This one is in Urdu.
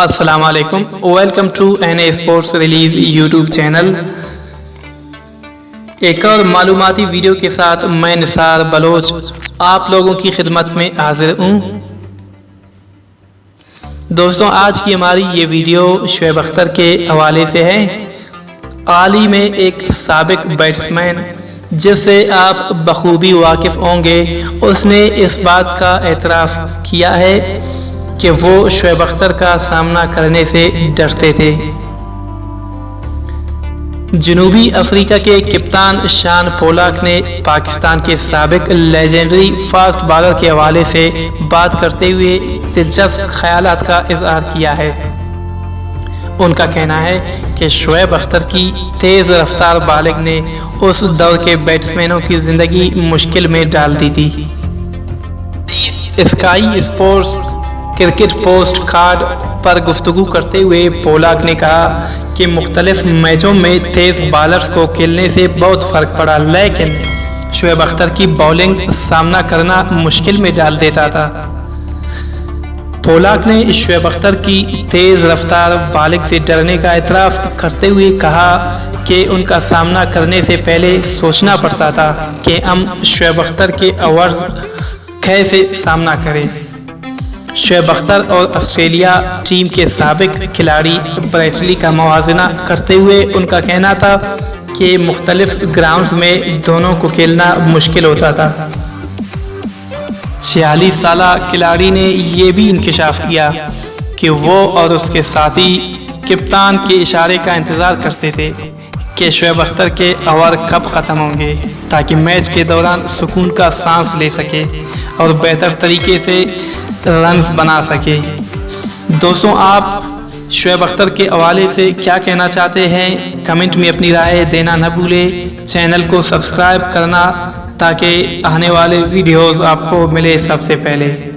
السلام علیکم، welcome to N A sports release YouTube channel. ایک اور معلوماتی ویڈیو کے ساتھ میں نثار بلوچ آپ لوگوں کی خدمت میں حاضر ہوں۔ دوستوں، آج کی ہماری یہ ویڈیو شعیب اختر کے حوالے سے ہے۔ حال ہی میں ایک سابق بیٹسمین جس سے آپ بخوبی واقف ہوں گے، اس نے اس بات کا اعتراف کیا ہے کہ وہ شعیب اختر کا سامنا کرنے سے ڈرتے تھے۔ جنوبی افریقہ کے کپتان شان پولاک نے پاکستان کے سابق لیجنڈری فاسٹ بالر کے حوالے سے بات کرتے ہوئے دلچسپ خیالات کا اظہار کیا ہے۔ ان کا کہنا ہے کہ شعیب اختر کی تیز رفتار بالنگ نے اس دور کے بیٹسمینوں کی زندگی مشکل میں ڈال دی تھی۔ Sky Sports cricket post card پر گفتگو کرتے ہوئے پولاک نے کہا کہ مختلف میچوں میں تیز بالرز کو کھیلنے سے بہت فرق پڑا، لیکن شعیب اختر کی بالنگ سامنا کرنا مشکل میں ڈال دیتا تھا۔ پولاک نے شعیب اختر کی تیز رفتار بالنگ سے ڈرنے کا اعتراف کرتے ہوئے کہا کہ ان کا سامنا کرنے سے پہلے سوچنا پڑتا تھا کہ ہم شعیب اختر کے اوورز کیسے سامنا کریں۔ شعیب اختر اور آسٹریلیا ٹیم کے سابق کھلاڑی بریٹلی کا موازنہ کرتے ہوئے ان کا کہنا تھا کہ مختلف گراؤنڈز میں دونوں کو کھیلنا مشکل ہوتا تھا۔ 46 سالہ کھلاڑی نے یہ بھی انکشاف کیا کہ وہ اور اس کے ساتھی کپتان کے اشارے کا انتظار کرتے تھے کہ شعیب اختر کے اوور کب ختم ہوں گے تاکہ میچ کے دوران سکون کا سانس لے سکے اور بہتر طریقے سے رنز بنا سکے۔ دوستوں، آپ شعیب اختر کے حوالے سے کیا کہنا چاہتے ہیں؟ کمنٹ میں اپنی رائے دینا نہ بھولیں۔ چینل کو سبسکرائب کرنا تاکہ آنے والے ویڈیوز آپ کو ملے سب سے پہلے۔